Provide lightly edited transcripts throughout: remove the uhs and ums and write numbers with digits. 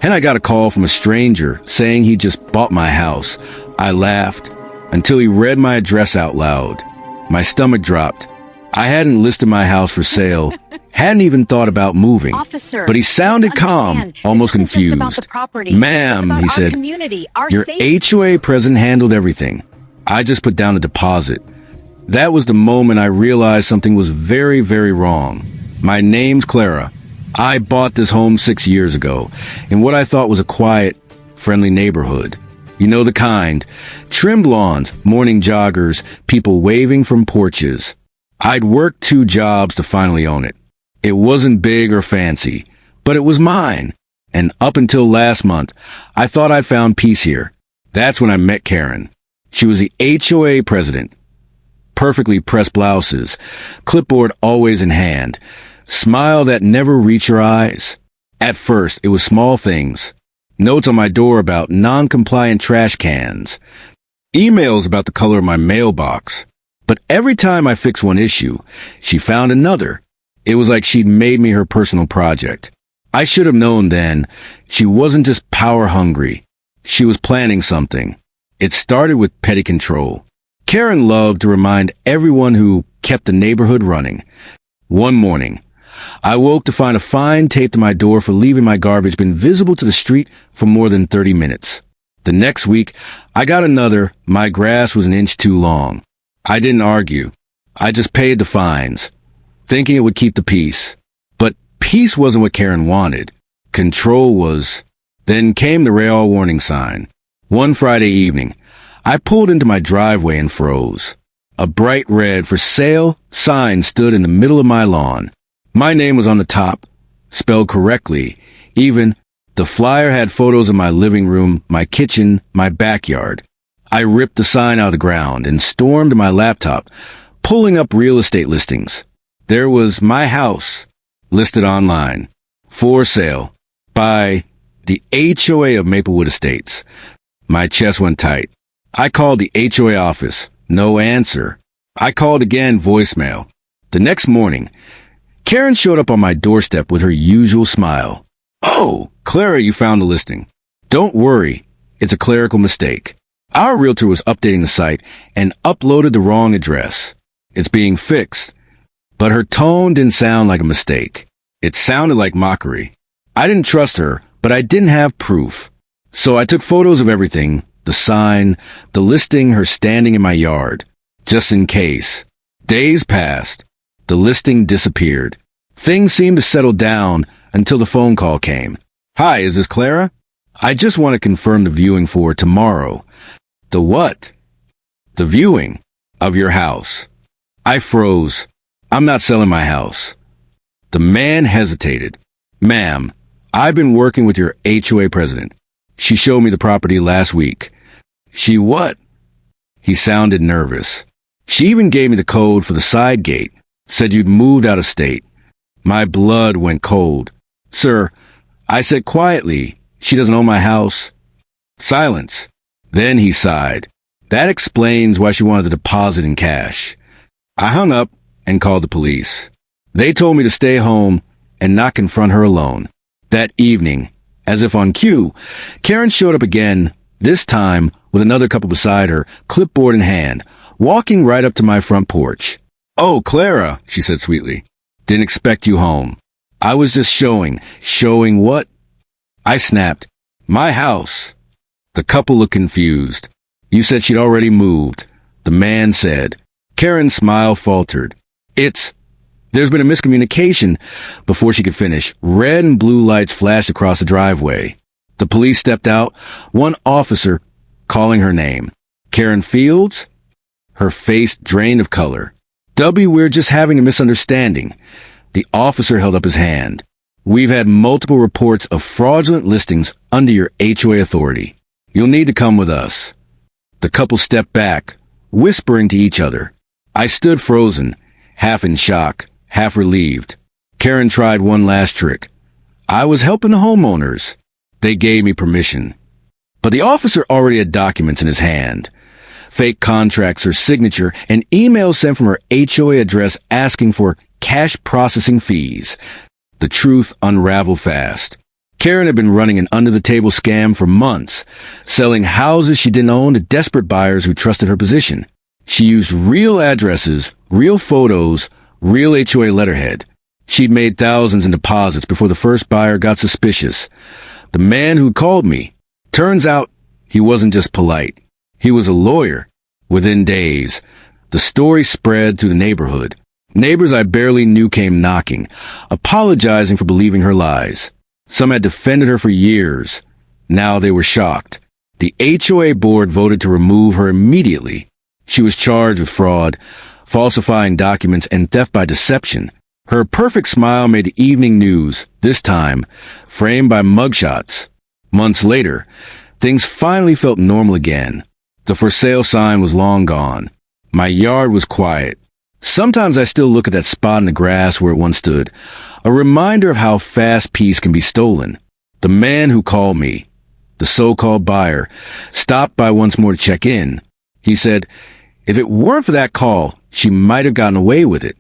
And I got a call from a stranger saying he just bought my house. I laughed until he read my address out loud. My stomach dropped. I hadn't listed my house for sale, hadn't even thought about moving. Officer, but he sounded calm, almost confused. Ma'am, he said, your HOA president handled everything. I just put down a deposit. That was the moment I realized something was very, very wrong. My name's Clara. I bought this home 6 years ago in what I thought was a quiet, friendly neighborhood. You know the kind. Trimmed lawns, morning joggers, people waving from porches. I'd worked 2 jobs to finally own it. It wasn't big or fancy, but it was mine. And up until last month, I thought I found peace here. That's when I met Karen. She was the HOA president. Perfectly pressed blouses, clipboard always in hand, smile that never reached her eyes. At first, it was small things. Notes on my door about non-compliant trash cans. Emails about the color of my mailbox. But every time I fixed one issue, she found another. It was like she'd made me her personal project. I should have known then, she wasn't just power hungry. She was planning something. It started with petty control. Karen loved to remind everyone who kept the neighborhood running. One morning, I woke to find a fine taped to my door for leaving my garbage bin visible to the street for more than 30 minutes. The next week, I got another, my grass was an inch too long. I didn't argue. I just paid the fines, thinking it would keep the peace. But peace wasn't what Karen wanted. Control was. Then came the rail warning sign. One Friday evening, I pulled into my driveway and froze. A bright red for sale sign stood in the middle of my lawn. My name was on the top, spelled correctly. Even the flyer had photos of my living room, my kitchen, my backyard. I ripped the sign out of the ground and stormed to my laptop, pulling up real estate listings. There was my house, listed online, for sale, by the HOA of Maplewood Estates. My chest went tight. I called the HOA office. No answer. I called again, voicemail. The next morning, Karen showed up on my doorstep with her usual smile. Oh, Clara, you found the listing. Don't worry, it's a clerical mistake. Our realtor was updating the site and uploaded the wrong address. It's being fixed. But her tone didn't sound like a mistake. It sounded like mockery. I didn't trust her, but I didn't have proof. So I took photos of everything, the sign, the listing, her standing in my yard, just in case. Days passed. The listing disappeared. Things seemed to settle down until the phone call came. Hi, is this Clara? I just want to confirm the viewing for tomorrow. The what? The viewing of your house. I froze. I'm not selling my house. The man hesitated. Ma'am, I've been working with your HOA president. She showed me the property last week. She what? He sounded nervous. She even gave me the code for the side gate. Said you'd moved out of state. My blood went cold. Sir, I said quietly, she doesn't own my house. Silence. Then he sighed. That explains why she wanted the deposit in cash. I hung up and called the police. They told me to stay home and not confront her alone. That evening, as if on cue, Karen showed up again, this time with another couple beside her, clipboard in hand, walking right up to my front porch. Oh, Clara, she said sweetly. Didn't expect you home. I was just showing. Showing what? I snapped. My house. The couple looked confused. You said she'd already moved. The man said. Karen's smile faltered. There's been a miscommunication. Before she could finish, red and blue lights flashed across the driveway. The police stepped out, one officer calling her name. Karen Fields? Her face drained of color. W, we're just having a misunderstanding. The officer held up his hand. We've had multiple reports of fraudulent listings under your HOA authority. You'll need to come with us. The couple stepped back, whispering to each other. I stood frozen, half in shock, half relieved. Karen tried one last trick. I was helping the homeowners. They gave me permission. But the officer already had documents in his hand. Fake contracts, her signature, and emails sent from her HOA address asking for cash processing fees. The truth unraveled fast. Karen had been running an under-the-table scam for months, selling houses she didn't own to desperate buyers who trusted her position. She used real addresses, real photos, real HOA letterhead. She'd made thousands in deposits before the first buyer got suspicious. The man who called me, turns out he wasn't just polite. He was a lawyer. Within days, the story spread through the neighborhood. Neighbors I barely knew came knocking, apologizing for believing her lies. Some had defended her for years. Now they were shocked. The HOA board voted to remove her immediately. She was charged with fraud, falsifying documents, and theft by deception. Her perfect smile made the evening news, this time framed by mugshots. Months later, things finally felt normal again. The for sale sign was long gone. My yard was quiet. Sometimes I still look at that spot in the grass where it once stood, a reminder of how fast peace can be stolen. The man who called me, the so-called buyer, stopped by once more to check in. He said, if it weren't for that call, she might have gotten away with it.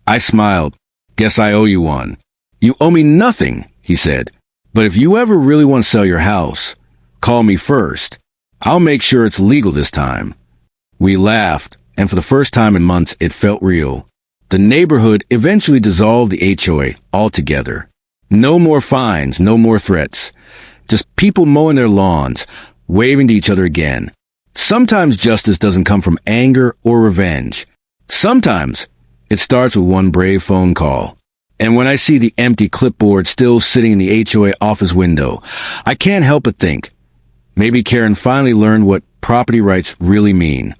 I smiled. Guess I owe you one. You owe me nothing, he said. But if you ever really want to sell your house, call me first. I'll make sure it's legal this time. We laughed, and for the first time in months, it felt real. The neighborhood eventually dissolved the HOA altogether. No more fines, no more threats. Just people mowing their lawns, waving to each other again. Sometimes justice doesn't come from anger or revenge. Sometimes it starts with one brave phone call. And when I see the empty clipboard still sitting in the HOA office window, I can't help but think, maybe Karen finally learned what property rights really mean.